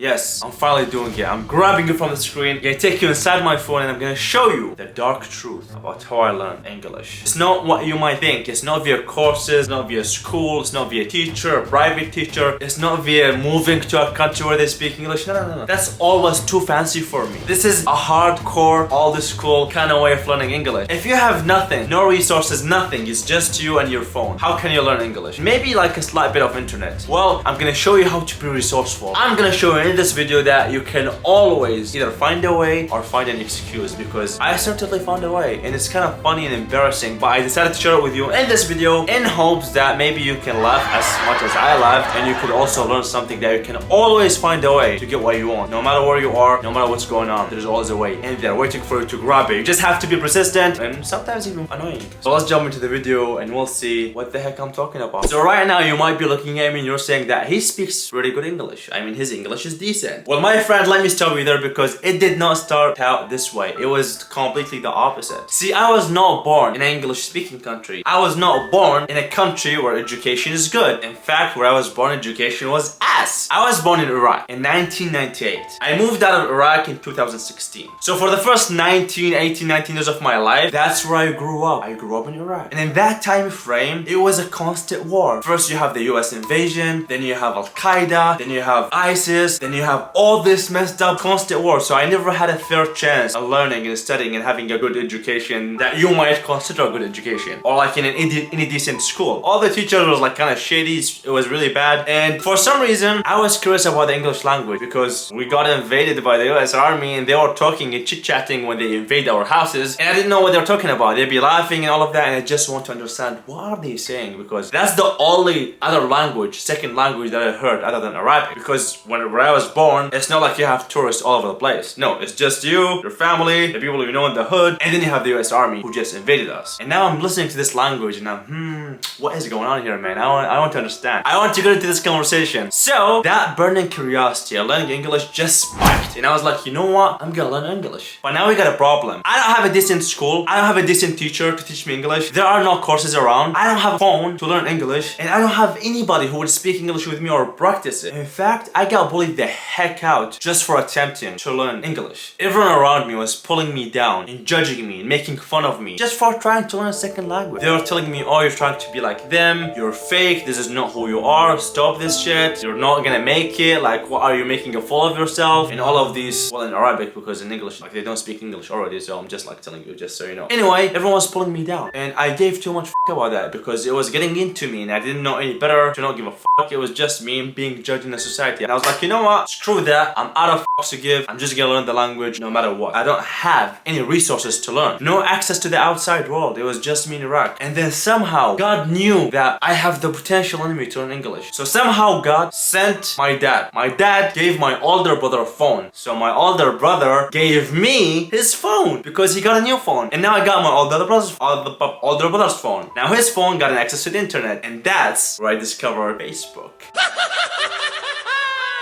Yes, I'm finally doing it. I'm grabbing you from the screen, I'm gonna take you inside my phone and I'm gonna show you the dark truth about how I learned English. It's not what you might think. It's not via courses, not via school, it's not via teacher, a private teacher. It's not via moving to a country where they speak English. No. That's always too fancy for me. This is a hardcore, all the school kind of way of learning English. If you have nothing, no resources, nothing, it's just you and your phone, how can you learn English? Maybe like a slight bit of internet. Well, I'm gonna show you how to be resourceful. I'm gonna show you in this video that you can always either find a way or find an excuse, because I certainly found a way, and it's kind of funny and embarrassing, but I decided to share it with you in this video in hopes that maybe you can laugh as much as I laughed, and you could also learn something that you can always find a way to get what you want. No matter where you are, no matter what's going on, there's always a way in there waiting for you to grab it. You just have to be persistent and sometimes even annoying. So let's jump into the video and we'll see what the heck I'm talking about. So right now you might be looking at me and you're saying that he speaks really good English. I mean, his English is decent. Well, my friend, let me stop you there, because it did not start out this way. It was completely the opposite. See, I was not born in an English speaking country. I was not born in a country where education is good. In fact, where I was born, education was ass. I was born in Iraq in 1998. I moved out of Iraq in 2016. So for the first 19 years of my life, that's where I grew up. I grew up in Iraq. And in that time frame, it was a constant war. First you have the US invasion, then you have Al-Qaeda, then you have ISIS, then you have all this messed up constant war. So I never had a fair chance of learning and studying and having a good education that you might consider a good education, or like in any decent school. All the teachers was like kind of shady. It was really bad. And for some reason, I was curious about the English language, because we got invaded by the US Army and they were talking and chit-chatting when they invade our houses, and I didn't know what they were talking about. They'd be laughing and all of that, and I just want to understand what are they saying, because that's the only other language, second language that I heard other than Arabic. Because where I was born, it's not like you have tourists all over the place. No, it's just you, your family, the people you know in the hood, and then you have the US Army who just invaded us. And now I'm listening to this language and I'm, what is going on here, man? I want to understand. I want to get into this conversation. So that burning curiosity of learning English just spiked, and I was like, you know what? I'm gonna learn English. But now we got a problem. I don't have a decent school. I don't have a decent teacher to teach me English. There are no courses around. I don't have a phone to learn English, and I don't have anybody who would speak English with me or practice it. In fact, I got bullied the heck out just for attempting to learn English. Everyone around me was pulling me down and judging me and making fun of me just for trying to learn a second language. They were telling me, oh, you're trying to be like them, you're fake, this is not who you are, stop this shit, you're not gonna make it, like what are you making a fool of yourself, and all of these, well, in Arabic, because in English, like they don't speak English already, so I'm just like telling you just so you know. Anyway, everyone was pulling me down, and I gave too much f about that, because it was getting into me and I didn't know any better to not give a fuck. It was just me being judged in the society, and I was like, you know what, screw that, I'm out of fucks to give, I'm just gonna learn the language no matter what. I don't have any resources to learn, no access to the outside world, it was just me in Iraq. And then somehow God knew that I have the potential in me to learn English, so somehow God sent my dad. My dad gave my older brother a phone, so my older brother gave me his phone because he got a new phone, and now I got my older brother's phone. Now his phone got an access to the internet, and that's where I discovered Facebook.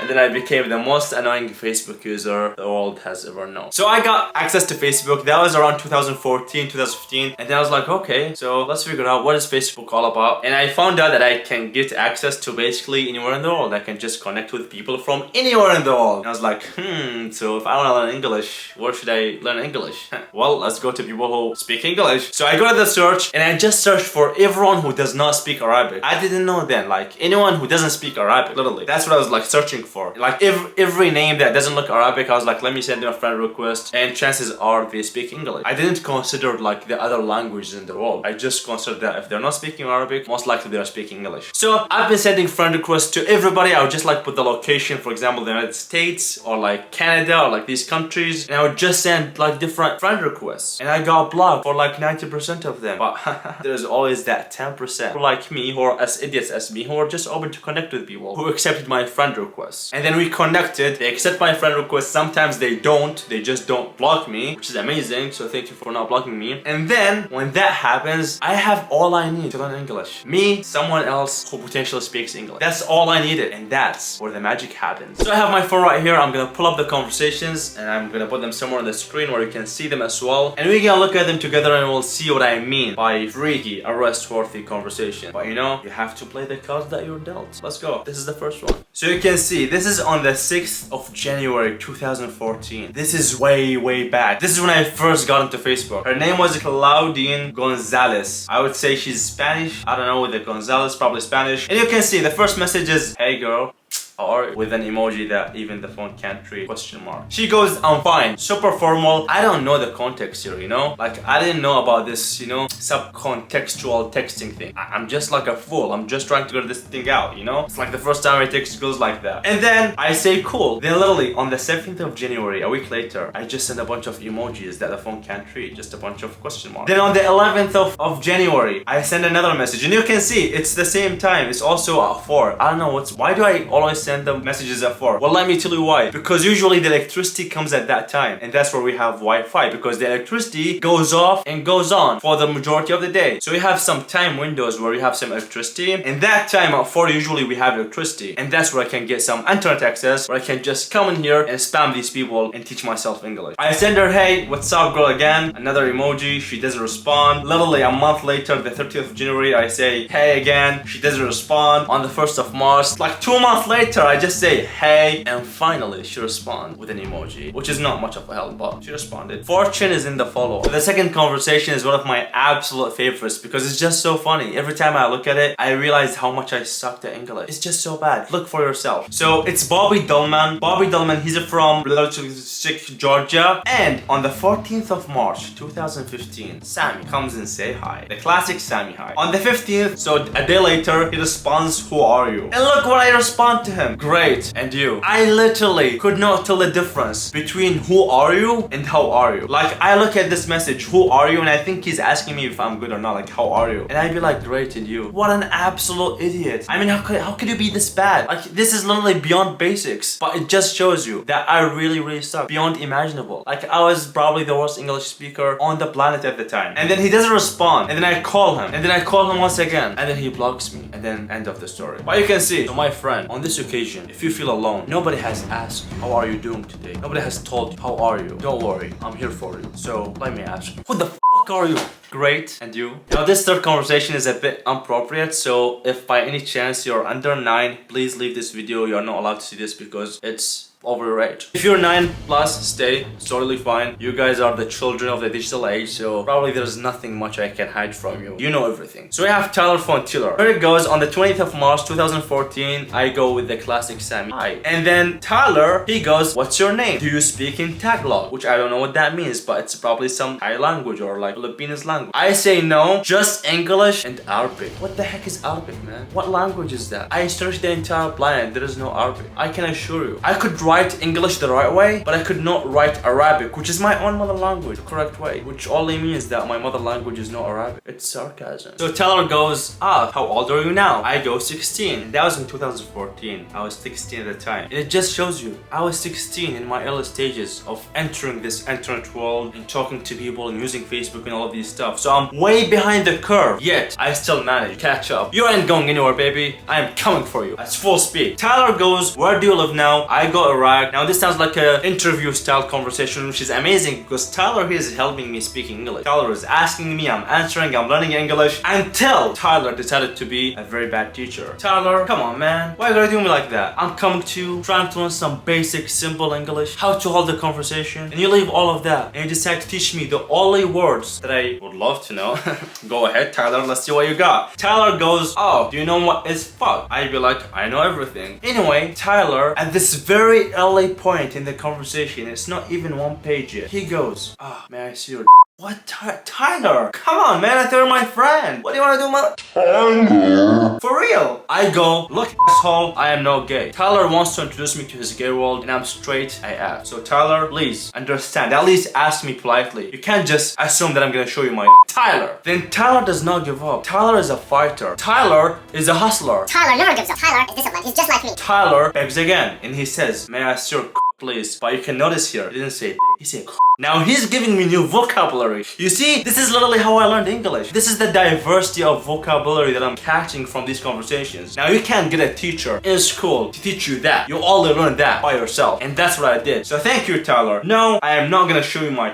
And then I became the most annoying Facebook user the world has ever known. So I got access to Facebook. That was around 2014, 2015. And then I was like, okay, so let's figure out what is Facebook all about. And I found out that I can get access to basically anywhere in the world. I can just connect with people from anywhere in the world. And I was like, so if I want to learn English, where should I learn English? Well, let's go to people who speak English. So I go to the search and I just searched for everyone who does not speak Arabic. I didn't know then, like anyone who doesn't speak Arabic, literally. That's what I was like searching for. Like every name that doesn't look Arabic, I was like, let me send them a friend request, and chances are they speak English. I didn't consider like the other languages in the world. I just considered that if they're not speaking Arabic, most likely they're speaking English. So I've been sending friend requests to everybody. I would just like put the location, for example, the United States or like Canada or like these countries, and I would just send like different friend requests, and I got blocked for like 90% of them. But there's always that 10% like me, who are as idiots as me, who are just open to connect with people, who accepted my friend requests. And then we connected, they accept my friend request, sometimes they don't, they just don't block me, which is amazing, so thank you for not blocking me. And then, when that happens, I have all I need to learn English. Me, someone else who potentially speaks English. That's all I needed, and that's where the magic happens. So I have my phone right here, I'm gonna pull up the conversations, and I'm gonna put them somewhere on the screen where you can see them as well. And we're gonna look at them together and we'll see what I mean by freaky, arrest-worthy conversation. But you know, you have to play the cards that you're dealt. Let's go. This is the first one. So you can see, see, this is on the 6th of January 2014. This is way back. This is when I first got into Facebook. Her name was Claudine Gonzalez. I would say she's Spanish. I don't know whether Gonzalez, probably Spanish. And you can see the first message is, "Hey girl," or with an emoji that even the phone can't read, question mark. She goes, "I'm fine." Super formal. I don't know the context here, you know? Like, I didn't know about this, you know, subcontextual texting thing. I'm just like a fool. I'm just trying to get this thing out, you know? It's like the first time I text girls like that. And then I say cool. Then literally on the 7th of January, a week later, I just send a bunch of emojis that the phone can't read. Just a bunch of question marks. Then on the 11th of January, I send another message. And you can see, it's the same time. It's also at 4. I don't know why do I always send the messages at 4? Well, let me tell you why. Because usually the electricity comes at that time, and that's where we have Wi-Fi, because the electricity goes off and goes on for the majority of the day. So we have some time windows where you have some electricity, and that time at 4 usually we have electricity, and that's where I can get some internet access, where I can just come in here and spam these people and teach myself English. I send her, "Hey, what's up girl," again, another emoji. She doesn't respond. Literally a month later, the 30th of January, I say, "Hey," again. She doesn't respond. On the 1st of March, like 2 months later, I just say, "Hey," and finally she responds with an emoji, which is not much of a help, but she responded. Fortune is in the follow. The second conversation is one of my absolute favorites because it's just so funny. Every time I look at it, I realize how much I sucked at English. It's just so bad. Look for yourself. So it's Bobby Dullman. Bobby Dullman, he's from Georgia. And on the 14th of March 2015, Sammy comes and say hi. The classic Sammy hi. On the 15th, so a day later, he responds, "Who are you?" And look what I respond to him. "Great, and you?" I literally could not tell the difference between "who are you" and "how are you." Like, I look at this message, "Who are you?" and I think he's asking me if I'm good or not, like, "How are you?" And I'd be like, "Great, and you?" What an absolute idiot. I mean, how could you be this bad? Like, this is literally beyond basics, but it just shows you that I really suck. Beyond imaginable. Like, I was probably the worst English speaker on the planet at the time. And then he doesn't respond, and then I call him, and then I call him once again, and then he blocks me, and then end of the story. But you can see, so my friend, on this occasion, if you feel alone, nobody has asked you, "How are you doing today?" Nobody has told you, "How are you?" Don't worry, I'm here for you. So let me ask you, who the fuck are you? Great, and you? Now this third conversation is a bit inappropriate, so if by any chance you're under 9, please leave this video. You're not allowed to see this because it's over your age. If you're 9 plus, stay. It's totally fine. You guys are the children of the digital age, so probably there's nothing much I can hide from you. You know everything. So we have Tyler Fontiller. Here it goes. On the 20th of March 2014, I go with the classic Sammy hi. And then Tyler, he goes, "What's your name? Do you speak in Tagalog?" Which I don't know what that means, but it's probably some Thai language or like Filipino language. I say no, just English and Arabic. What the heck is Arabic, man? What language is that? I searched the entire planet. There is no Arabic. I can assure you. I could write English the right way, but I could not write Arabic, which is my own mother language, the correct way, which only means that my mother language is not Arabic. It's sarcasm. So Tyler goes, "How old are you now?" I go 16. And that was in 2014. I was 16 at the time. And it just shows you, I was 16 in my early stages of entering this internet world and talking to people and using Facebook and all of these stuff. So I'm way behind the curve, yet I still manage to catch up. You ain't going anywhere, baby. I am coming for you. That's full speed. Tyler goes, "Where do you live now?" I go, "Iraq." Now this sounds like a interview style conversation, which is amazing because Tyler here is helping me speak English. Tyler is asking me, I'm answering, I'm learning English, until Tyler decided to be a very bad teacher. Tyler, come on man, why are you gonna do me like that? I'm coming to you, trying to learn some basic, simple English, how to hold a conversation, and you leave all of that and you decide to teach me the only words that I would love to know. Go ahead Tyler, let's see what you got. Tyler goes, "Oh, do you know what is fuck?" I'd be like, "I know everything." Anyway, Tyler, at this very early point in the conversation, it's not even 1 page yet, he goes, "May I see your What? Tyler? Come on, man, I thought you're my friend. What do you want to do, Tyler? For real? I go, "Look, asshole, I am no gay." Tyler wants to introduce me to his gay world, and I'm straight AF. So Tyler, please understand. At least ask me politely. You can't just assume that I'm gonna show you my Tyler. Then Tyler does not give up. Tyler is a fighter. Tyler is a hustler. Tyler never gives up. Tyler is disciplined. He's just like me. Tyler begs again, and he says, "May I see your please?" But you can notice here, he didn't say he said Now he's giving me new vocabulary. You see, this is literally how I learned English. This is the diversity of vocabulary that I'm catching from these conversations. Now you can't get a teacher in school to teach you that. You only learn that by yourself. And that's what I did. So thank you, Tyler. No, I am not gonna show you my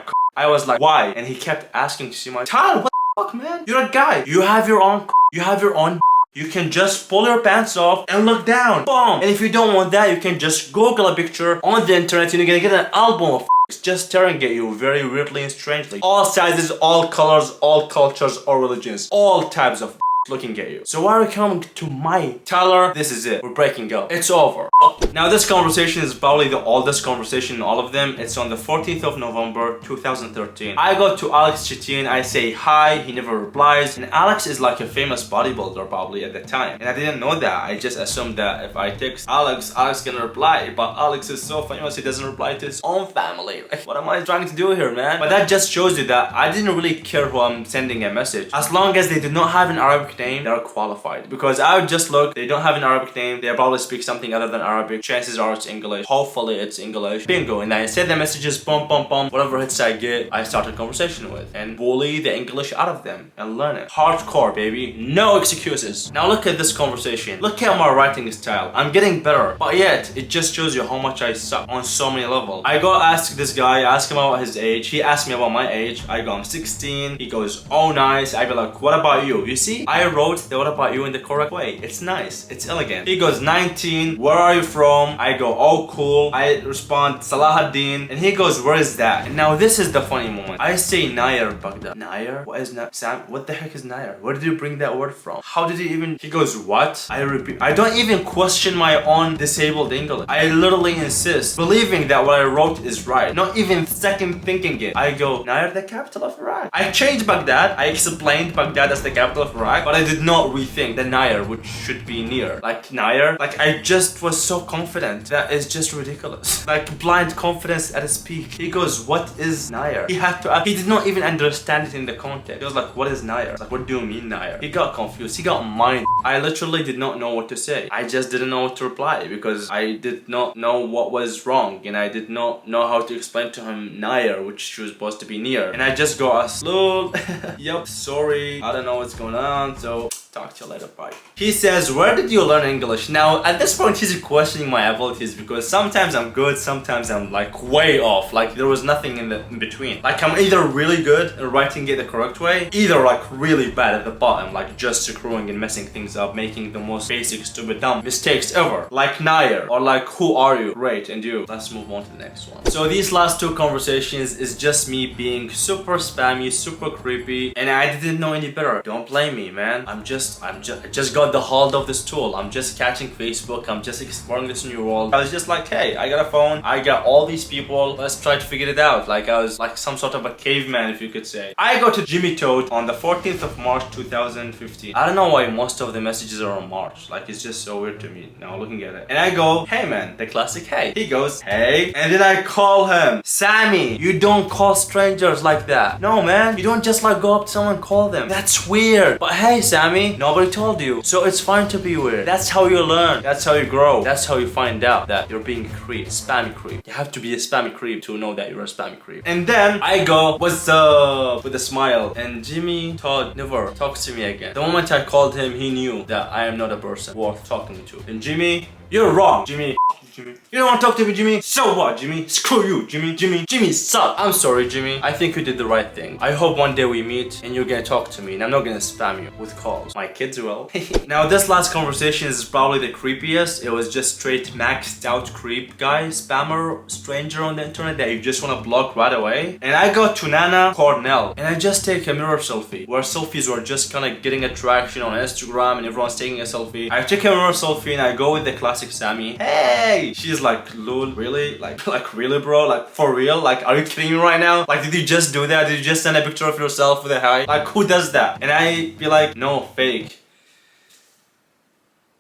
I was like, why? And he kept asking to see my Tyler, what the fuck, man? You're a guy. You have your own You have your own You can just pull your pants off and look down. Boom! And if you don't want that, you can just Google a picture on the internet and you're gonna get an album of just staring at you very weirdly and strangely. All sizes, all colors, all cultures, all religions, all types of looking at you. So why are you coming to my Tyler? This is it. We're breaking up. It's over. Now this conversation is probably the oldest conversation in all of them. It's on the 14th of November 2013. I go to Alex Chitin. I say hi. He never replies. And Alex is like a famous bodybuilder probably at the time. And I didn't know that. I just assumed that if I text Alex, Alex gonna reply. But Alex is so famous, he doesn't reply to his own family. Like, what am I trying to do here, man? But that just shows you that I didn't really care who I'm sending a message. As long as they did not have an Arabic name, they're qualified. Because I would just look, they don't have an Arabic name, they probably speak something other than Arabic. Chances are it's English. Hopefully it's English. Bingo. And I send the messages, bum bum bum. Whatever hits I get, I start a conversation with. And bully the English out of them and learn it. Hardcore, baby. No excuses. Now look at this conversation. Look at my writing style. I'm getting better. But yet, it just shows you how much I suck on so many levels. I go ask this guy, ask him about his age. He asked me about my age. I go, I'm 16. He goes, oh nice. I be like, what about you? You see, I wrote the what about you in the correct way. It's nice. It's elegant. He goes, 19. Where are you from? I go, oh cool. I respond, Salahuddin. And he goes, where is that? And now this is the funny moment. I say Nair, Baghdad. Nair? What is Nair? Sam, what the heck is Nair? Where did you bring that word from? How did he even... He goes, what? I repeat. I don't even question my own disabled English. I literally insist, believing that what I wrote is right. Not even second thinking it. I go, Nair, the capital of Iraq. I changed Baghdad. I explained Baghdad as the capital of Iraq, but I did not rethink the Nair, which should be near. Like Nair, like I just was so confident. That is just ridiculous. Like blind confidence at its peak. He goes, what is Nair? He had to, he did not even understand it in the context. He was like, what is Nair? Like, what do you mean Nair? He got confused. He got mind. I literally did not know what to say. I just didn't know what to reply because I did not know what was wrong and I did not know how to explain to him Nair, which was supposed to be near. And I just go, lol, yep, sorry, I don't know what's going on, so talk to you later, bye. He says, where did you learn English? Now, at this point, he's questioning my abilities because sometimes I'm good, sometimes I'm like way off. Like there was nothing in between. Like I'm either really good at writing it the correct way, either like really bad at the bottom, like just screwing and messing things up, making the most basic, stupid, dumb mistakes ever. Like Nair, or like, who are you? Great, and you. Let's move on to the next one. So these last two conversations is just me being super spammy, super creepy, and I didn't know any better. Don't blame me, man. I just got the hold of this tool. I'm just catching Facebook. I'm just exploring this new world. I was just like, hey, I got a phone. I got all these people. Let's try to figure it out. Like I was like some sort of a caveman, if you could say. I go to Jimmy Toad on the 14th of March 2015. I don't know why most of the messages are on March. Like it's just so weird to me now looking at it. And I go, hey man, the classic hey. He goes, hey. And then I call him, Sammy, you don't call strangers like that. No man, you don't just like go up to someone and call them. That's weird. But hey Sammy, nobody told you. So it's fine to be weird. That's how you learn. That's how you grow. That's how you find out that you're being a creep. Spammy creep. You have to be a spammy creep to know that you're a spammy creep. And then I go, what's up? With a smile. And Jimmy Todd never talks to me again. The moment I called him, he knew that I am not a person worth talking to. And Jimmy, you're wrong. Jimmy. Jimmy. You don't want to talk to me, Jimmy? So what, Jimmy? Screw you, Jimmy. Jimmy suck. I'm sorry, Jimmy. I think you did the right thing. I hope one day we meet and you're gonna talk to me and I'm not gonna spam you with calls. My kids will. Now, this last conversation is probably the creepiest. It was just straight maxed out creep guy, spammer, stranger on the internet that you just want to block right away. And I go to Nana Cornell and I just take a mirror selfie where selfies were just kind of getting attraction on Instagram and everyone's taking a selfie. I take a mirror selfie and I go with the classic Sammy. Hey! She's like, lol, really? Like really, bro? Like, for real? Like, are you kidding me right now? Like, did you just do that? Did you just send a picture of yourself with a hi? Like, who does that? And I be like, no, fake.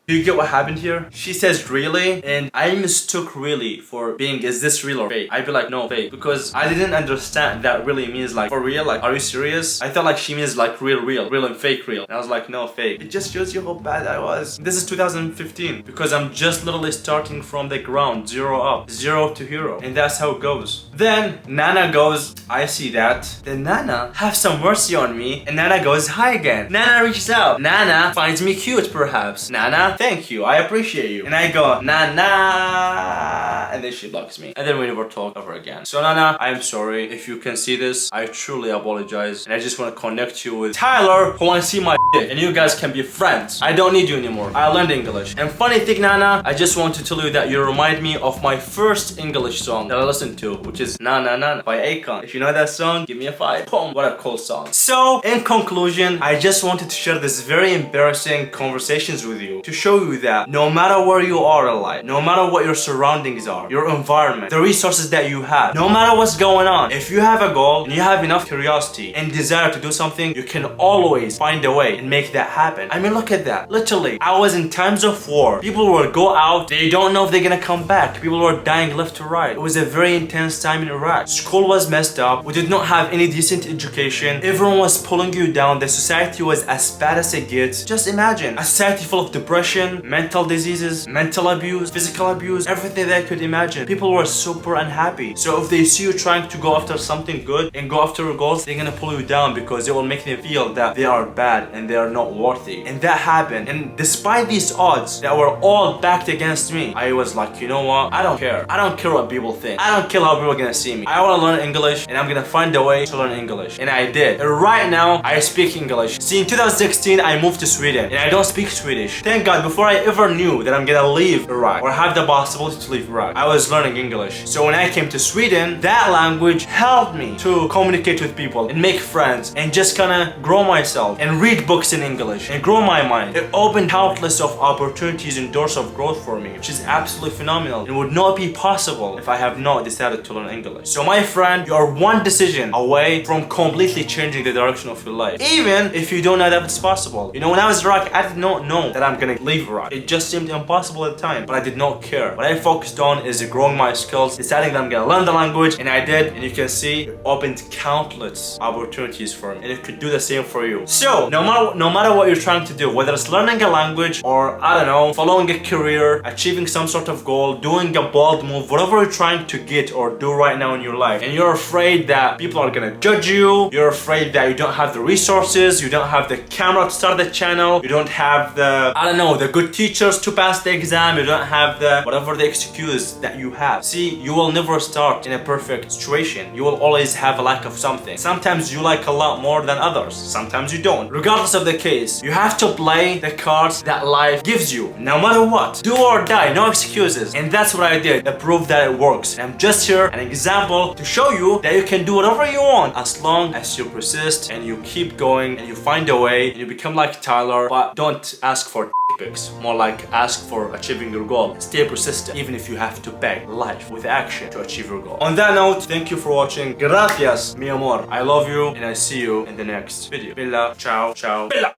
Do you get what happened here? She says really, and I mistook really for being, is this real or fake? I'd be like, no, fake. Because I didn't understand that really means like, for real? Like, are you serious? I thought like she means like real and fake real. And I was like, no, fake. It just shows you how bad I was. This is 2015, because I'm just literally starting from the ground, zero up, zero to hero. And that's how it goes. Then Nana goes, I see that. Then Nana, have some mercy on me. And Nana goes, hi again. Nana reaches out. Nana finds me cute, perhaps. Nana thank you, I appreciate you. And I go, Nana, and then she blocks me. And then we never talk ever again. So Nana, I am sorry. If you can see this, I truly apologize. And I just want to connect you with Tyler, who wants to see my shit. And you guys can be friends. I don't need you anymore. I learned English. And funny thing, Nana, I just want to tell you that you remind me of my first English song that I listened to, which is Na Na Na by Akon. If you know that song, give me a 5. Boom, what a cool song. So, in conclusion, I just wanted to share this very embarrassing conversations with you to show you that no matter where you are in life, no matter what your surroundings are, your environment, the resources that you have, no matter what's going on, if you have a goal and you have enough curiosity and desire to do something, you can always find a way and make that happen. I mean, look at that. Literally, I was in times of war. People would go out, they don't know if they're gonna come back. People were dying left to right. It was a very intense time in Iraq. School was messed up. We did not have any decent education. Everyone was pulling you down. The society was as bad as it gets. Just imagine a society full of depression, mental diseases, mental abuse, physical abuse, everything they could imagine. People were super unhappy. So if they see you trying to go after something good and go after your goals, they're gonna pull you down because it will make them feel that they are bad and they are not worthy. And that happened. And despite these odds that were all backed against me, I was like, you know what? I don't care. I don't care what people think. I don't care how people are gonna see me. I wanna learn English and I'm gonna find a way to learn English. And I did. And right now, I speak English. See, in 2016, I moved to Sweden and I don't speak Swedish. Thank God, before I ever knew that I'm gonna leave Iraq or have the possibility to leave Iraq, I was learning English. So when I came to Sweden, that language helped me to communicate with people and make friends and just kinda grow myself and read books in English and grow my mind. It opened countless of opportunities and doors of growth for me, which is absolutely phenomenal and would not be possible if I have not decided to learn English. So my friend, you are one decision away from completely changing the direction of your life, even if you don't know that it's possible. You know, when I was in Iraq, I did not know that I'm gonna leave Iraq. It just seemed impossible at the time, but I did not care. What I focused on is growing my skills, deciding that I'm gonna learn the language, and I did, and you can see it opened countless opportunities for me, and it could do the same for you. So, no matter what you're trying to do, whether it's learning a language or, I don't know, following a career, achieving some sort of goal, doing a bold move, whatever you're trying to get or do right now in your life, and you're afraid that people are gonna judge you, you're afraid that you don't have the resources, you don't have the camera to start the channel, you don't have the, I don't know, the good teachers to pass the exam, you don't have the, whatever the excuse that you have. See, you will never start in a perfect situation. You will always have a lack of something. Sometimes you like a lot more than others. Sometimes you don't. Regardless of the case, you have to play the cards that life gives you, no matter what. Do or die, no excuses. And that's what I did. I proved that it works. And I'm just here, an example to show you that you can do whatever you want as long as you persist and you keep going and you find a way and you become like Tyler, but don't ask for pics. More like ask for achieving your goal. Stay persistent, even if you have to beg life with action to achieve your goal. On that note, thank you for watching. Gracias, mi amor. I love you, and I see you in the next video. Bella, ciao, ciao. Bella.